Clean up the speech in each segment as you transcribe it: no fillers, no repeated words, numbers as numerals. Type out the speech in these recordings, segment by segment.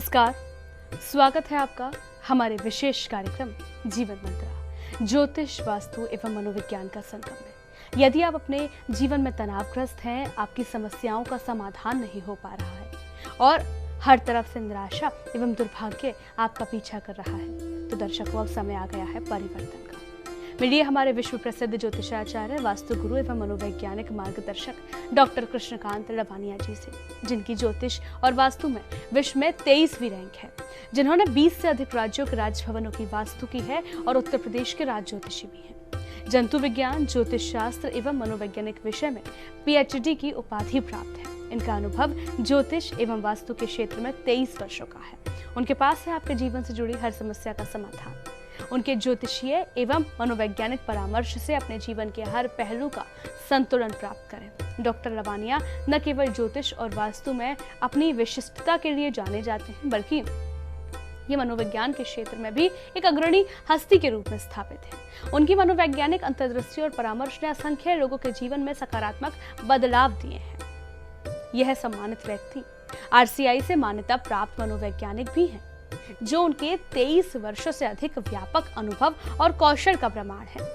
नमस्कार, स्वागत है आपका हमारे विशेष कार्यक्रम जीवन मंत्र ज्योतिष, वास्तु एवं मनोविज्ञान का संगम में। यदि आप अपने जीवन में तनावग्रस्त हैं, आपकी समस्याओं का समाधान नहीं हो पा रहा है और हर तरफ से निराशा एवं दुर्भाग्य आपका पीछा कर रहा है, तो दर्शकों, अब समय आ गया है परिवर्तन का। मिलिए हमारे विश्व प्रसिद्ध ज्योतिषाचार्य, वास्तु गुरु एवं मनोवैज्ञानिक मार्गदर्शक डॉक्टर कृष्णकांत लवानिया जी से, जिनकी ज्योतिष और वास्तु में विश्व में 23वीं रैंक है, जिन्होंने 20 से अधिक राज्यों के राजभवनों की वास्तु की है और उत्तर प्रदेश के राज ज्योतिषी भी हैं। जंतु विज्ञान, ज्योतिष शास्त्र एवं मनोवैज्ञानिक विषय में PhD की उपाधि प्राप्त है। इनका अनुभव ज्योतिष एवं वास्तु के क्षेत्र में 23 वर्षों का है। उनके पास है आपके जीवन से जुड़ी हर समस्या का समाधान। उनके ज्योतिषीय एवं मनोवैज्ञानिक परामर्श से अपने जीवन के हर पहलू का संतुलन प्राप्त करें। डॉक्टर लवानिया न केवल ज्योतिष और वास्तु में अपनी विशिष्टता के लिए जाने जाते हैं, बल्कि ये मनोविज्ञान के क्षेत्र में भी एक अग्रणी हस्ती के रूप में स्थापित है। उनकी मनोवैज्ञानिक अंतर्दृष्टि और परामर्श ने असंख्य लोगों के जीवन में सकारात्मक बदलाव दिए हैं। यह सम्मानित व्यक्ति RCI से मान्यता प्राप्त मनोवैज्ञानिक भी हैं, जो उनके 23 वर्षों से अधिक व्यापक अनुभव और कौशल का प्रमाण है।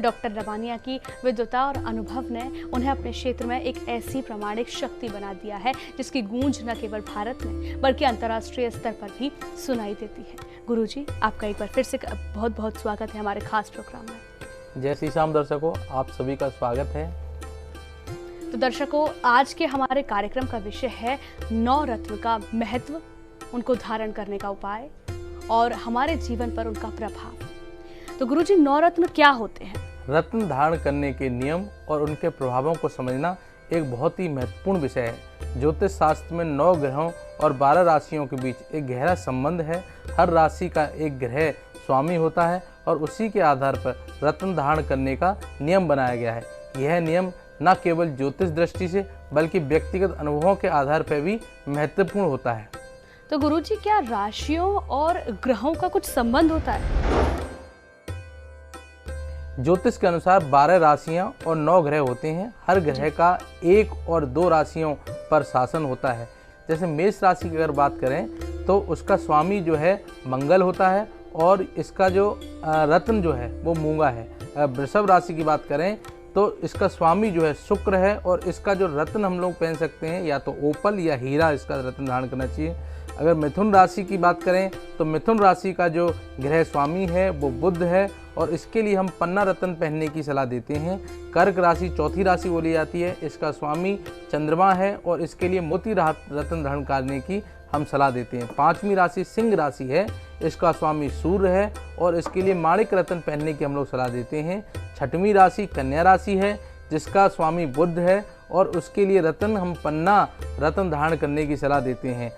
डॉक्टर लवानिया की विद्वता और अनुभव ने उन्हें अपने क्षेत्र में एक ऐसी प्रामाणिक शक्ति बना दिया है, जिसकी गूंज न केवल भारत में बल्कि अंतर्राष्ट्रीय स्तर पर भी सुनाई देती है। गुरुजी, आपका एक बार फिर से बहुत बहुत स्वागत है हमारे खास प्रोग्राम में। जय श्री श्याम दर्शकों, आप सभी का स्वागत है। तो दर्शकों, आज के हमारे कार्यक्रम का विषय है नवरत्न का महत्व, उनको धारण करने का उपाय और हमारे जीवन पर उनका प्रभाव। तो गुरुजी, नवरत्न क्या होते हैं? रत्न धारण करने के नियम और उनके प्रभावों को समझना एक बहुत ही महत्वपूर्ण विषय है। ज्योतिष शास्त्र में 9 ग्रहों और 12 राशियों के बीच एक गहरा संबंध है। हर राशि का एक ग्रह स्वामी होता है और उसी के आधार पर रत्न धारण करने का नियम बनाया गया है। यह नियम न केवल ज्योतिष दृष्टि से बल्कि व्यक्तिगत अनुभवों के आधार पर भी महत्वपूर्ण होता है। तो गुरुजी, क्या राशियों और ग्रहों का कुछ संबंध होता है? ज्योतिष के अनुसार 12 राशियां और 9 ग्रह होते हैं। हर ग्रह का 1 और 2 राशियों पर शासन होता है। जैसे मेष राशि की अगर बात करें तो उसका स्वामी जो है मंगल होता है और इसका जो रत्न जो है वो मूंगा है। वृषभ राशि की बात करें तो इसका स्वामी जो है शुक्र है और इसका जो रत्न हम लोग पहन सकते हैं या तो ओपल या हीरा, इसका रत्न धारण करना चाहिए। अगर मिथुन राशि की बात करें तो मिथुन राशि का जो ग्रह स्वामी है वो बुध है और इसके लिए हम पन्ना रत्न पहनने की सलाह देते हैं। कर्क राशि चौथी राशि बोली जाती है, इसका स्वामी चंद्रमा है और इसके लिए मोती रत्न धारण करने की हम सलाह देते हैं। 5वीं राशि सिंह राशि है, इसका स्वामी सूर्य है और इसके लिए माणिक रत्न पहनने की हम लोग सलाह देते हैं। 6वीं राशि कन्या राशि है, जिसका स्वामी बुध है और उसके लिए रत्न हम पन्ना रत्न धारण करने की सलाह देते हैं।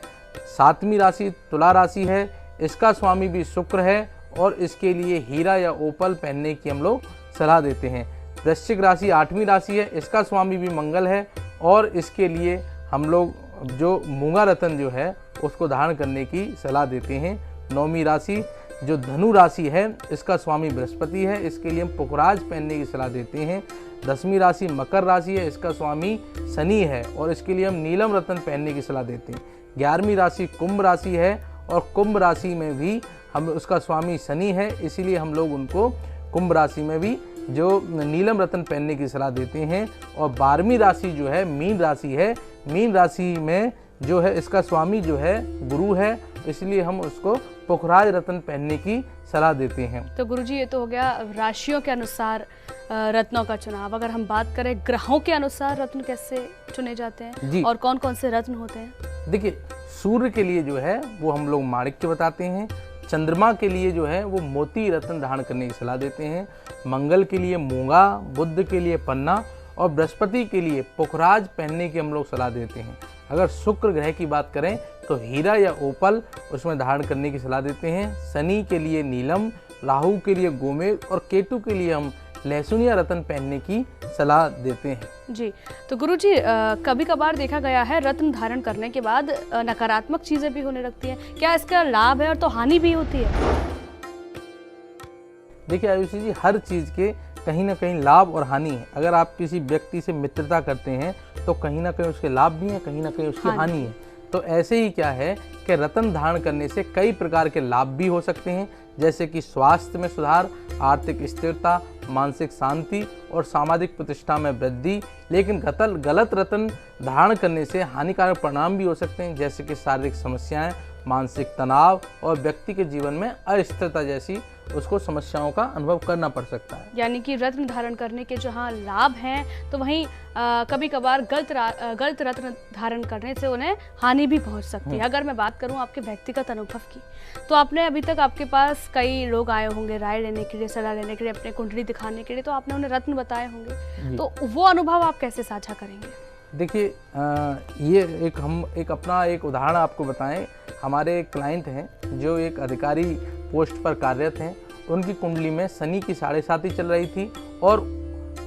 7वीं राशि तुला राशि है, इसका स्वामी भी शुक्र है और इसके लिए हीरा या ओपल पहनने की हम लोग सलाह देते हैं। वृश्चिक राशि 8वीं राशि है, इसका स्वामी भी मंगल है और इसके लिए हम लोग जो मूंगा रत्न जो है उसको धारण करने की सलाह देते हैं। 9वीं राशि जो धनु राशि है, इसका स्वामी बृहस्पति है, इसके लिए हम पुखराज पहनने की सलाह देते हैं। 10वीं राशि मकर राशि है, इसका स्वामी शनि है और इसके लिए हम नीलम रत्न पहनने की सलाह देते हैं। 11वीं राशि कुंभ राशि है और कुंभ राशि में भी हम उसका स्वामी शनि है, इसीलिए हम लोग उनको कुंभ राशि में भी जो नीलम रत्न पहनने की सलाह देते हैं। और 12वीं राशि जो है मीन राशि है, मीन राशि में जो है इसका स्वामी जो है गुरु है, इसलिए हम उसको पुखराज रत्न पहनने की सलाह देते हैं। तो गुरुजी, ये तो हो गया राशियों के अनुसार रत्नों का चुनाव। अगर हम बात करें ग्रहों के अनुसार रत्न कैसे चुने जाते हैं जी, और कौन कौन से रत्न होते हैं? देखिए, सूर्य के लिए जो है वो हम लोग माणिक्य बताते हैं। चंद्रमा के लिए जो है वो मोती रत्न धारण करने की सलाह देते हैं। मंगल के लिए मूंगा, बुध के लिए पन्ना और बृहस्पति के लिए पुखराज पहनने की हम लोग सलाह देते हैं। अगर शुक्र ग्रह की बात करें तो हीरा या ओपल उसमें धारण करने की सलाह देते हैं। शनि के लिए नीलम, राहु के लिए गोमेद और केतु के लिए हम लहसुनिया रत्न पहनने की सलाह देते हैं। जी, तो गुरुजी, कभी कभार देखा गया है रत्न धारण करने के बाद नकारात्मक चीजें भी होने लगती हैं। क्या इसका लाभ है और तो हानि भी होती है? देखिए आयुषी जी, हर चीज़ के कहीं ना कहीं लाभ और हानि है। अगर आप किसी व्यक्ति से मित्रता करते हैं तो कहीं ना कहीं उसके लाभ भी हैं, कहीं ना कहीं उसकी हानि है। तो ऐसे ही क्या है कि रत्न धारण करने से कई प्रकार के लाभ भी हो सकते हैं, जैसे कि स्वास्थ्य में सुधार, आर्थिक स्थिरता, मानसिक शांति और सामाजिक प्रतिष्ठा में वृद्धि। लेकिन गलत रत्न धारण करने से हानिकारक परिणाम भी हो सकते हैं, जैसे कि शारीरिक समस्याएं, मानसिक तनाव और व्यक्ति के जीवन में अस्थिरता जैसी उसको समस्याओं का अनुभव करना पड़ सकता है। यानी कि रत्न धारण करने के जहाँ लाभ हैं, तो वहीं कभी कभार गलत रत्न धारण करने से उन्हें हानि भी पहुंच सकती है। अगर मैं बात करूं आपके व्यक्तिगत अनुभव की, तो आपने अभी तक आपके पास कई लोग आए होंगे राय लेने के लिए, सलाह लेने के लिए, अपने कुंडली दिखाने के लिए, तो आपने उन्हें रत्न बताए होंगे, तो वो अनुभव आप कैसे साझा करेंगे? देखिए, ये एक अपना एक उदाहरण आपको बताएं। हमारे एक क्लाइंट हैं जो एक अधिकारी पोस्ट पर कार्यरत हैं, उनकी कुंडली में शनि की 7.5 चल रही थी और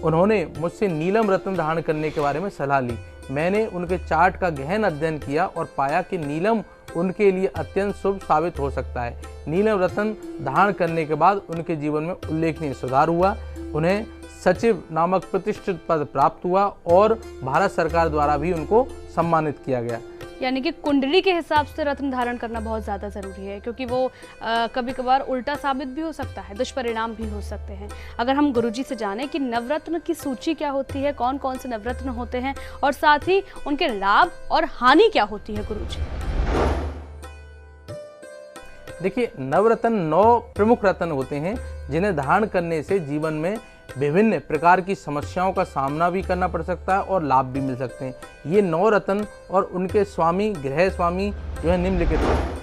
उन्होंने मुझसे नीलम रत्न धारण करने के बारे में सलाह ली। मैंने उनके चार्ट का गहन अध्ययन किया और पाया कि नीलम उनके लिए अत्यंत शुभ साबित हो सकता है। नीलम रत्न धारण करने के बाद उनके जीवन में उल्लेखनीय सुधार हुआ, उन्हें सचिव नामक प्रतिष्ठित पद प्राप्त हुआ और भारत सरकार द्वारा भी उनको सम्मानित किया गया। यानी कि कुंडली के हिसाब से रत्न धारण करना बहुत ज़्यादा ज़रूरी है, क्योंकि वो कभी कभार उल्टा साबित भी हो सकता है, दुष्परिणाम भी हो सकते हैं। अगर हम गुरुजी से जानें कि नवरत्न की सूची क्या होती है, कौन कौन से नवरत्न होते हैं और साथ ही उनके लाभ और हानि क्या होती है गुरुजी? देखिए, नवरत्न 9 प्रमुख रत्न होते हैं जिन्हें धारण करने से जीवन में विभिन्न प्रकार की समस्याओं का सामना भी करना पड़ सकता है और लाभ भी मिल सकते हैं। ये 9 रत्न और उनके स्वामी, ग्रह स्वामी जो है निम्नलिखित हैं।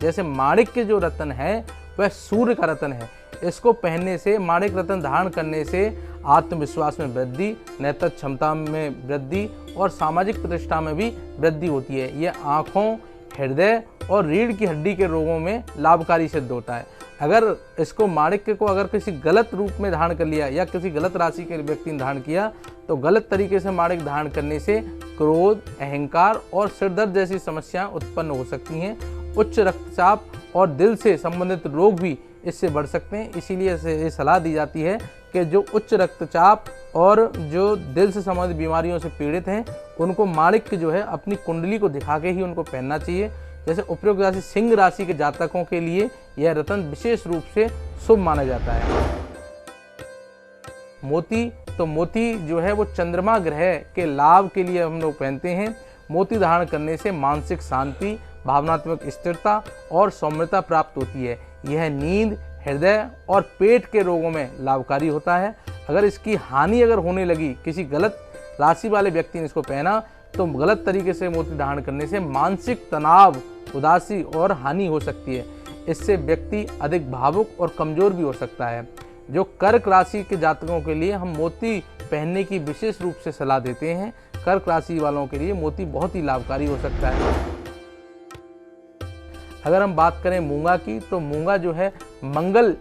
जैसे माणिक के जो रत्न है वह सूर्य का रत्न है। इसको पहनने से, माणिक रत्न धारण करने से आत्मविश्वास में वृद्धि, नेतृत्व क्षमता में वृद्धि और सामाजिक प्रतिष्ठा में भी वृद्धि होती है। यह आँखों, हृदय और रीढ़ की हड्डी के रोगों में लाभकारी सिद्ध होता है। अगर इसको माणिक को अगर किसी गलत रूप में धारण कर लिया या किसी गलत राशि के व्यक्ति ने धारण किया, तो गलत तरीके से माणिक धारण करने से क्रोध, अहंकार और सिरदर्द जैसी समस्याएं उत्पन्न हो सकती हैं। उच्च रक्तचाप और दिल से संबंधित रोग भी इससे बढ़ सकते हैं। इसीलिए ये सलाह दी जाती है कि जो उच्च रक्तचाप और जो दिल से संबंधित बीमारियों से पीड़ित हैं, उनको माणिक जो है अपनी कुंडली को दिखा के ही उनको पहनना चाहिए। जैसे उपयुक्त राशि सिंह राशि के जातकों के लिए यह रत्न विशेष रूप से शुभ माना जाता है। मोती जो है वो चंद्रमा ग्रह के लाभ के लिए हम लोग पहनते हैं। मोती धारण करने से मानसिक शांति, भावनात्मक स्थिरता और सौम्यता प्राप्त होती है। यह नींद, हृदय और पेट के रोगों में लाभकारी होता है। अगर इसकी हानि होने लगी, किसी गलत राशि वाले व्यक्ति ने इसको पहना, तो गलत तरीके से मोती धारण करने से मानसिक तनाव, उदासी और हानि हो सकती है। इससे व्यक्ति अधिक भावुक और कमजोर भी हो सकता है। जो कर्क राशि के जातकों के लिए हम मोती पहनने की विशेष रूप से सलाह देते हैं। कर्क राशि वालों के लिए मोती बहुत ही लाभकारी हो सकता है। अगर हम बात करें मूंगा की, तो मूंगा जो है मंगल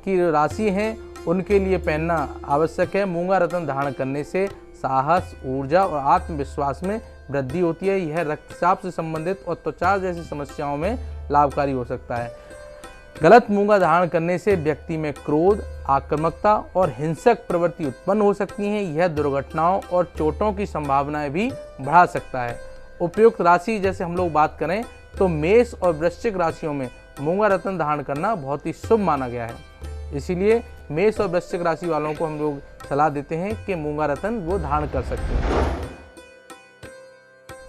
की राशि है, उनके लिए पहनना आवश्यक है। मूंगा रत्न धारण करने से साहस, ऊर्जा और आत्मविश्वास में वृद्धि होती है। यह रक्तचाप से संबंधित और त्वचा जैसी समस्याओं में लाभकारी हो सकता है। गलत मूंगा धारण करने से व्यक्ति में क्रोध, आक्रामकता और हिंसक प्रवृत्ति उत्पन्न हो सकती हैं। यह दुर्घटनाओं और चोटों की संभावनाएं भी बढ़ा सकता है। उपयुक्त राशि जैसे हम लोग बात करें तो मेष और वृश्चिक राशियों में मूंगा रत्न धारण करना बहुत ही शुभ माना गया है। इसीलिए मेष और वृश्चिक राशि वालों को हम लोग सलाह देते हैं कि मूंगा रत्न वो धारण कर सकते हैं।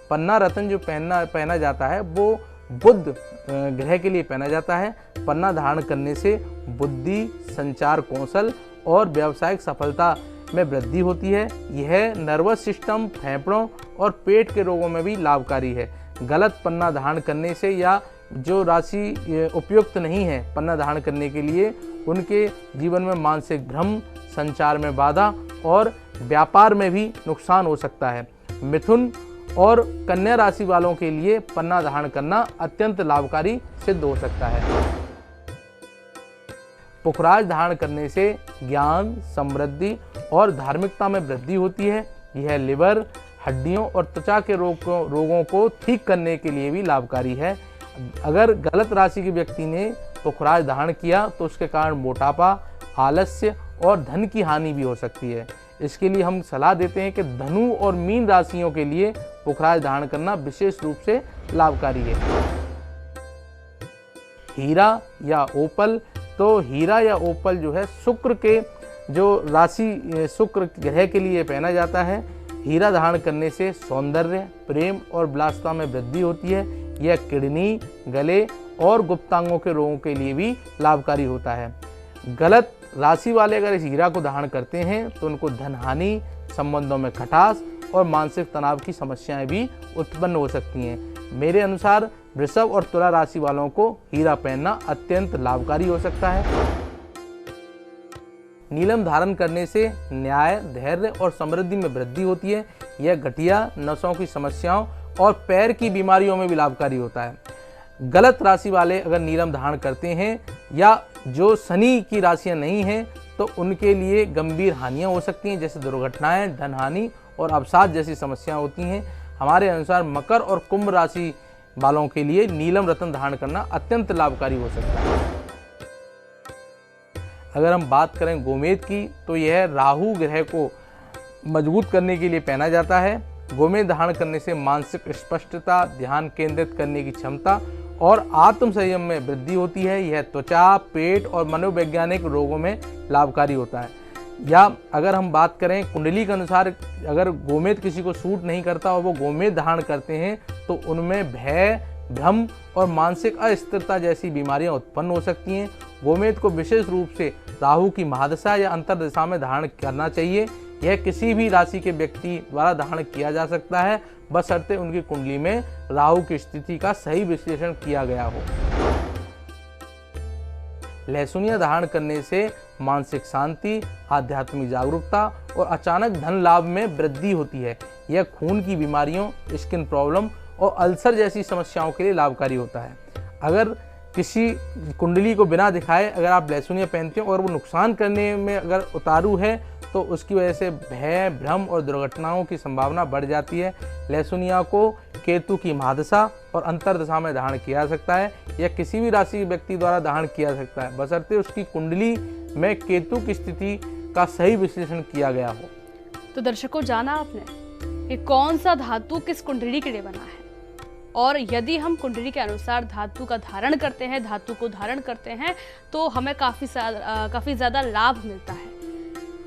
पन्ना रत्न जो पहना जाता है वो बुध ग्रह के लिए पहना जाता है। पन्ना धारण करने से बुद्धि, संचार कौशल और व्यावसायिक सफलता में वृद्धि होती है। यह नर्वस सिस्टम, फेफड़ों और पेट के रोगों में भी लाभकारी है। गलत पन्ना धारण करने से या जो राशि उपयुक्त नहीं है पन्ना धारण करने के लिए, उनके जीवन में मानसिक भ्रम, संचार में बाधा और व्यापार में भी नुकसान हो सकता है। मिथुन और कन्या राशि वालों के लिए पन्ना धारण करना अत्यंत लाभकारी सिद्ध हो सकता है। पुखराज धारण करने से ज्ञान, समृद्धि और धार्मिकता में वृद्धि होती है। यह लिवर, हड्डियों और त्वचा के रोगों को ठीक करने के लिए भी लाभकारी है। अगर गलत राशि के व्यक्ति ने पुखराज धारण किया तो उसके कारण मोटापा, आलस्य और धन की हानि भी हो सकती है। इसके लिए हम सलाह देते हैं कि धनु और मीन राशियों के लिए पुखराज धारण करना विशेष रूप से लाभकारी है। हीरा या ओपल, तो हीरा या ओपल जो है शुक्र के जो राशि शुक्र ग्रह के लिए पहना जाता है। हीरा धारण करने से सौंदर्य, प्रेम और विलासिता में वृद्धि होती है। यह किडनी, गले और गुप्तांगों के रोगों के लिए भी लाभकारी होता है। गलत राशि वाले अगर इस हीरा को धारण करते हैं तो उनको धन हानि, संबंधों में खटास और मानसिक तनाव की समस्याएं भी उत्पन्न हो सकती हैं। मेरे अनुसार वृषभ और तुला राशि वालों को हीरा पहनना अत्यंत लाभकारी हो सकता है। नीलम धारण करने से न्याय, धैर्य और समृद्धि में वृद्धि होती है। यह गठिया, नसों की समस्याओं और पैर की बीमारियों में भी लाभकारी होता है। गलत राशि वाले अगर नीलम धारण करते हैं या जो शनि की राशियां नहीं हैं तो उनके लिए गंभीर हानियां हो सकती हैं, जैसे दुर्घटनाएं, धन हानि और अवसाद जैसी समस्याएं होती हैं। हमारे अनुसार मकर और कुंभ राशि वालों के लिए नीलम रत्न धारण करना अत्यंत लाभकारी हो सकता है। अगर हम बात करें गोमेद की, तो यह राहु ग्रह को मजबूत करने के लिए पहना जाता है। गोमेद धारण करने से मानसिक स्पष्टता, ध्यान केंद्रित करने की क्षमता और आत्म संयम में वृद्धि होती है। यह त्वचा, पेट और मनोवैज्ञानिक रोगों में लाभकारी होता है। या अगर हम बात करें कुंडली के अनुसार, अगर गोमेद किसी को सूट नहीं करता और वो गोमेद धारण करते हैं तो उनमें भय, भ्रम और मानसिक अस्थिरता जैसी बीमारियां उत्पन्न हो सकती हैं। गोमेद को विशेष रूप से राहु की महादशा या अंतर्दशा में धारण करना चाहिए। यह किसी भी राशि के व्यक्ति द्वारा धारण किया जा सकता है, बशर्ते उनकी कुंडली में राहु की स्थिति का सही विश्लेषण किया गया हो। लहसुनिया धारण करने से मानसिक शांति, आध्यात्मिक जागरूकता और अचानक धन लाभ में वृद्धि होती है। यह खून की बीमारियों, स्किन प्रॉब्लम और अल्सर जैसी समस्याओं के लिए लाभकारी होता है। अगर किसी कुंडली को बिना दिखाए अगर आप लहसुनिया पहनते हो और वो नुकसान करने में अगर उतारू है तो उसकी वजह से भय, भ्रम और दुर्घटनाओं की संभावना बढ़ जाती है। लहसुनिया को केतु की महादशा और अंतर्दशा में धारण किया जा सकता है या किसी भी राशि के व्यक्ति द्वारा धारण किया जा सकता है, बशर्ते उसकी कुंडली में केतु की स्थिति का सही विश्लेषण किया गया हो। तो दर्शकों, जाना आपने कि कौन सा धातु किस कुंडली के लिए बना है, और यदि हम कुंडली के अनुसार धातु का धारण करते हैं, धातु को धारण करते हैं तो हमें काफ़ी ज़्यादा लाभ मिलता है,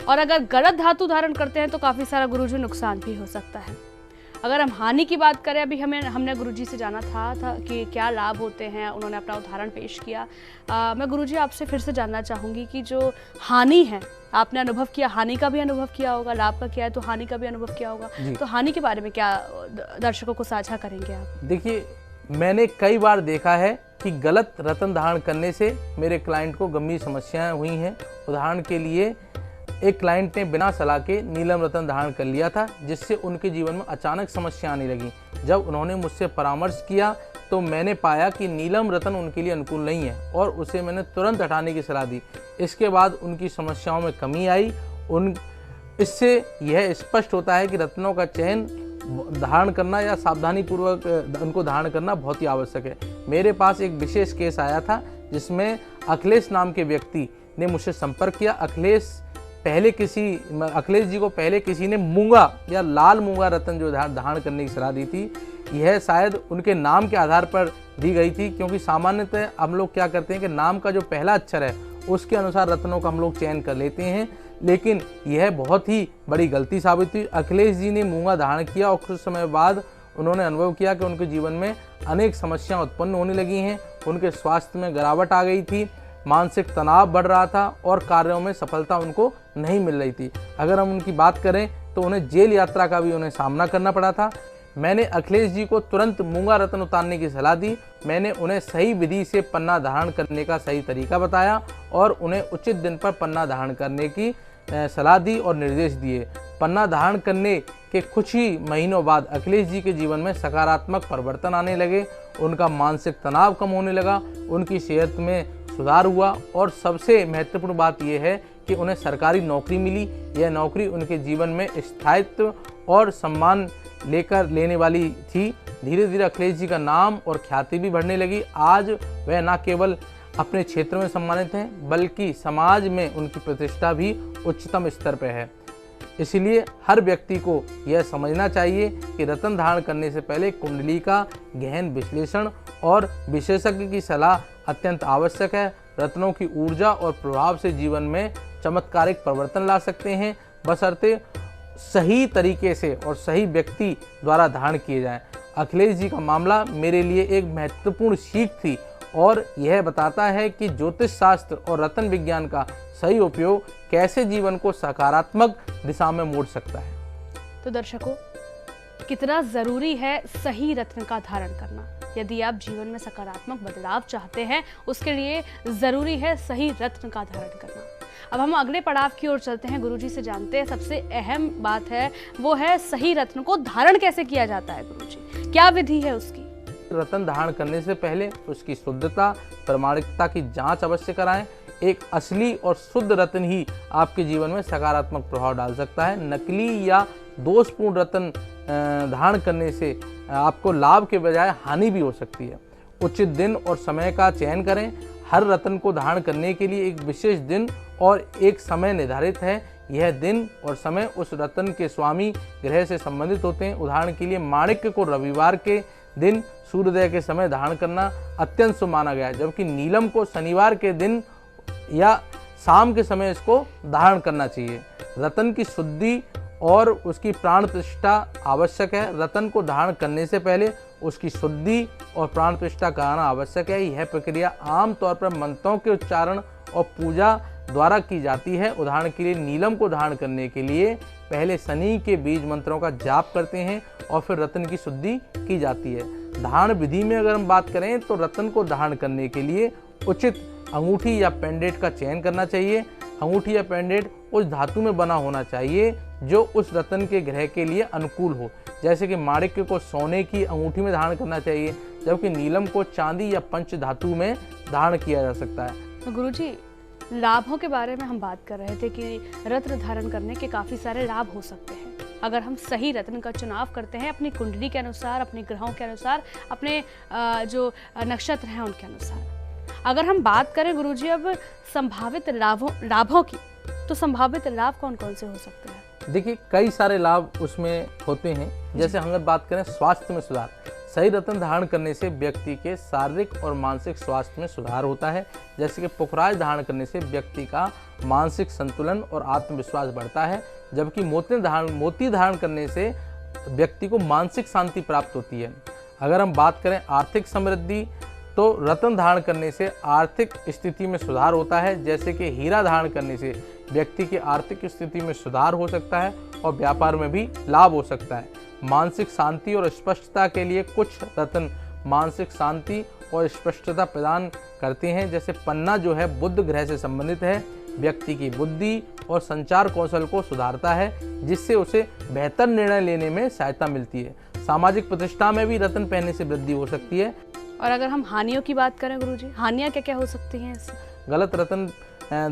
और अगर गलत धातु धारण करते हैं तो काफ़ी सारा गुरुजी नुकसान भी हो सकता है। अगर हम हानि की बात करें, अभी हमने गुरुजी से जाना था कि क्या लाभ होते हैं, उन्होंने अपना उदाहरण पेश किया। मैं गुरुजी आपसे फिर से जानना चाहूँगी कि जो हानि है, आपने अनुभव किया, हानि का भी अनुभव किया होगा, लाभ का किया है तो हानि का भी अनुभव किया होगा, तो हानि के बारे में क्या दर्शकों को साझा करेंगे आप? देखिए, मैंने कई बार देखा है कि गलत रत्न धारण करने से मेरे क्लाइंट को गंभीर समस्याएं हुई हैं। उदाहरण के लिए, एक क्लाइंट ने बिना सलाह के नीलम रत्न धारण कर लिया था, जिससे उनके जीवन में अचानक समस्या आने लगी। जब उन्होंने मुझसे परामर्श किया तो मैंने पाया कि नीलम रत्न उनके लिए अनुकूल नहीं है और उसे मैंने तुरंत हटाने की सलाह दी। इसके बाद उनकी समस्याओं में कमी आई। इससे यह स्पष्ट होता है कि रत्नों का चयन धारण करना या सावधानीपूर्वक उनको धारण करना बहुत ही आवश्यक है। मेरे पास एक विशेष केस आया था जिसमें अखिलेश नाम के व्यक्ति ने मुझसे संपर्क किया। अखिलेश जी को पहले किसी ने मूंगा या लाल मूंगा रत्न जो धारण करने की सलाह दी थी, यह शायद उनके नाम के आधार पर दी गई थी, क्योंकि सामान्यतः हम लोग क्या करते हैं कि नाम का जो पहला अक्षर है उसके अनुसार रत्नों का हम लोग चयन कर लेते हैं, लेकिन यह बहुत ही बड़ी गलती साबित हुई। अखिलेश जी ने मूंगा धारण किया और कुछ समय बाद उन्होंने अनुभव किया कि उनके जीवन में अनेक समस्याएं उत्पन्न होने लगी हैं। उनके स्वास्थ्य में गिरावट आ गई थी, मानसिक तनाव बढ़ रहा था और कार्यों में सफलता उनको नहीं मिल रही थी। अगर हम उनकी बात करें तो उन्हें जेल यात्रा का भी उन्हें सामना करना पड़ा था। मैंने अखिलेश जी को तुरंत मूंगा रत्न उतारने की सलाह दी। मैंने उन्हें सही विधि से पन्ना धारण करने का सही तरीका बताया और उन्हें उचित दिन पर पन्ना धारण करने की सलाह दी और निर्देश दिए। पन्ना धारण करने के कुछ ही महीनों बाद अखिलेश जी के जीवन में सकारात्मक परिवर्तन आने लगे। उनका मानसिक तनाव कम होने लगा, उनकी सेहत में सुधार हुआ और सबसे महत्वपूर्ण बात यह है कि उन्हें सरकारी नौकरी मिली। यह नौकरी उनके जीवन में स्थायित्व और सम्मान लेने वाली थी। धीरे धीरे अखिलेश जी का नाम और ख्याति भी बढ़ने लगी। आज वह न केवल अपने क्षेत्र में सम्मानित हैं, बल्कि समाज में उनकी प्रतिष्ठा भी उच्चतम स्तर पर है। इसलिए हर व्यक्ति को यह समझना चाहिए कि रत्न धारण करने से पहले कुंडली का गहन विश्लेषण और विशेषज्ञ की सलाह अत्यंत आवश्यक है। रत्नों की ऊर्जा और प्रभाव से जीवन में चमत्कारिक परिवर्तन ला सकते हैं, बशर्ते सही तरीके से और सही व्यक्ति द्वारा धारण किए जाएं। अखिलेश जी का मामला मेरे लिए एक महत्वपूर्ण सीख थी और यह बताता है कि ज्योतिष शास्त्र और रत्न विज्ञान का सही उपयोग कैसे जीवन को सकारात्मक दिशा में मोड़ सकता है। तो दर्शकों, कितना जरूरी है सही रत्न का धारण करना। यदि आप जीवन में सकारात्मक बदलाव चाहते हैं, उसके लिए जरूरी है सही रत्न का धारण करना। अब हम अगले पड़ाव की ओर चलते हैं, गुरुजी से जानते हैं सबसे अहम बात है वो है सही रत्न को धारण कैसे किया जाता है। गुरुजी, क्या विधि है उसकी? रत्न धारण करने से पहले उसकी शुद्धता, प्रामाणिकता की जांच अवश्य कराएं। एक असली और शुद्ध रत्न ही आपके जीवन में सकारात्मक प्रभाव डाल सकता है। नकली या दोषपूर्ण रत्न धारण करने से आपको लाभ के बजाय हानि भी हो सकती है। उचित दिन और समय का चयन करें। हर रत्न को धारण करने के लिए एक विशेष दिन और एक समय निर्धारित है। यह दिन और समय उस रत्न के स्वामी ग्रह से संबंधित होते हैं। उदाहरण के लिए माणिक्य को रविवार के दिन सूर्योदय के समय धारण करना अत्यंत शुभ माना गया है, जबकि नीलम को शनिवार के दिन या शाम के समय इसको धारण करना चाहिए। रत्न की शुद्धि और उसकी प्राण प्रतिष्ठा आवश्यक है। रत्न को धारण करने से पहले उसकी शुद्धि और प्राण प्रतिष्ठा कराना आवश्यक है। यह प्रक्रिया आमतौर पर मंत्रों के उच्चारण और पूजा द्वारा की जाती है। उदाहरण के लिए नीलम को धारण करने के लिए पहले शनि के बीज मंत्रों का जाप करते हैं और फिर रत्न की शुद्धि की जाती है। धारण विधि में अगर हम बात करें तो रत्न को धारण करने के लिए उचित अंगूठी या पेंडेंट का चयन करना चाहिए। अंगूठी या पेंडेंट उस धातु में बना होना चाहिए जो उस रत्न के ग्रह के लिए अनुकूल हो। जैसे कि माणिक्य को सोने की अंगूठी में धारण करना चाहिए, जबकि नीलम को चांदी या पंच धातु में धारण किया जा सकता है। गुरुजी, लाभों के बारे में हम बात कर रहे थे कि रत्न धारण करने के काफी सारे लाभ हो सकते हैं अगर हम सही रत्न का चुनाव करते हैं अपनी कुंडली के अनुसार, अपने ग्रहों के अनुसार, अपने जो नक्षत्र हैं उनके अनुसार। अगर हम बात करें गुरुजी अब संभावित लाभों की, तो संभावित लाभ कौन कौन से हो सकते हैं? देखिए, कई सारे लाभ उसमें होते हैं। जैसे हम बात करें स्वास्थ्य में सुधार। सही रत्न धारण करने से व्यक्ति के शारीरिक और मानसिक स्वास्थ्य में सुधार होता है। जैसे कि पुखराज धारण करने से व्यक्ति का मानसिक संतुलन और आत्मविश्वास बढ़ता है, जबकि मोती धारण करने से व्यक्ति को मानसिक शांति प्राप्त होती है। अगर हम बात करें आर्थिक समृद्धि, तो रत्न धारण करने से आर्थिक स्थिति में सुधार होता है। जैसे कि हीरा धारण करने से व्यक्ति की आर्थिक स्थिति में सुधार हो सकता है और व्यापार में भी लाभ हो सकता है। मानसिक शांति और स्पष्टता के लिए कुछ रत्न मानसिक शांति और स्पष्टता प्रदान करते हैं। जैसे पन्ना जो है बुध ग्रह से संबंधित है, व्यक्ति की बुद्धि और संचार कौशल को सुधारता है, जिससे उसे बेहतर निर्णय लेने में सहायता मिलती है। सामाजिक प्रतिष्ठा में भी रत्न पहनने से वृद्धि हो सकती है। और अगर हम हानियों की बात करें गुरुजी, हानियां क्या क्या हो सकती हैं इससे? गलत रत्न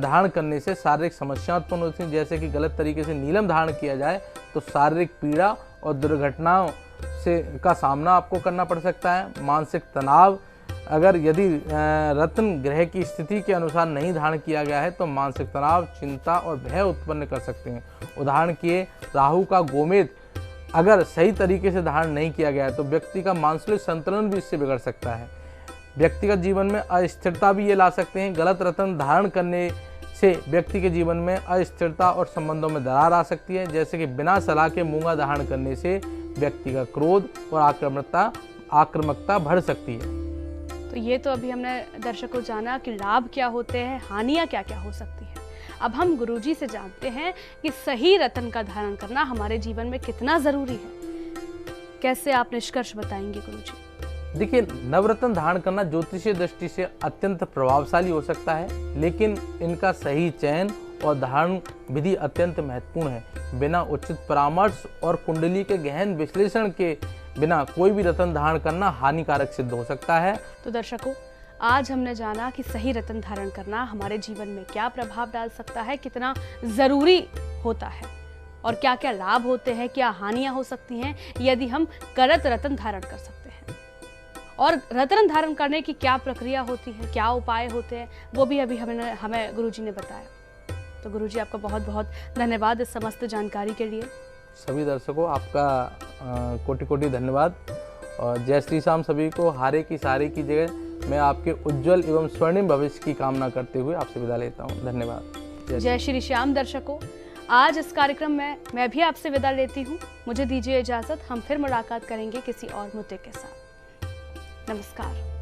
धारण करने से शारीरिक समस्याएं उत्पन्न होती हैं। जैसे कि गलत तरीके से नीलम धारण किया जाए तो शारीरिक पीड़ा और दुर्घटनाओं से का सामना आपको करना पड़ सकता है। मानसिक तनाव, अगर यदि रत्न ग्रह की स्थिति के अनुसार नहीं धारण किया गया है तो मानसिक तनाव, चिंता और भय उत्पन्न कर सकते हैं। उदाहरण के राहु का गोमेद अगर सही तरीके से धारण नहीं किया गया है तो व्यक्ति का मानसिक संतुलन भी इससे बिगड़ सकता है। व्यक्तिगत जीवन में अस्थिरता भी ये ला सकते हैं। गलत रत्न धारण करने से व्यक्ति के जीवन में अस्थिरता और संबंधों में दरार आ सकती है। जैसे कि बिना सलाह के मूंगा धारण करने से व्यक्ति का क्रोध और आक्रामकता बढ़ सकती है। तो ये तो अभी हमने दर्शकों को जाना कि लाभ क्या होते हैं, हानियां क्या क्या हो सकती है। अब हम गुरुजी से जानते हैं कि सही रत्न का धारण करना हमारे जीवन में कितना जरूरी है। कैसे आप निष्कर्ष बताएंगे गुरुजी? देखिए, नवरत्न धारण करना ज्योतिषीय दृष्टि से अत्यंत प्रभावशाली हो सकता है, लेकिन इनका सही चयन और धारण विधि अत्यंत महत्वपूर्ण है। बिना उचित परामर्श और कुंडली के गहन विश्लेषण के बिना कोई भी रत्न धारण करना हानिकारक सिद्ध हो सकता है। तो दर्शकों, आज हमने जाना कि सही रत्न धारण करना हमारे जीवन में क्या प्रभाव डाल सकता है, कितना जरूरी होता है और क्या क्या लाभ होते हैं, क्या हानियां हो सकती हैं यदि हम गलत रत्न धारण कर सकते हैं, और रत्न धारण करने की क्या प्रक्रिया होती है, क्या उपाय होते हैं, वो भी अभी हमें गुरुजी ने बताया। तो गुरुजी आपका बहुत बहुत धन्यवाद इस समस्त जानकारी के लिए। सभी दर्शकों आपका कोटि कोटि धन्यवाद और जय श्री श्याम सभी को। हारे की सारे की जगह मैं आपके उज्जवल एवं स्वर्णिम भविष्य की कामना करते हुए आपसे विदा लेता हूँ। धन्यवाद। जय श्री श्याम दर्शकों, आज इस कार्यक्रम में मैं भी आपसे विदा लेती हूँ। मुझे दीजिए इजाजत, हम फिर मुलाकात करेंगे किसी और मुद्दे के साथ। नमस्कार।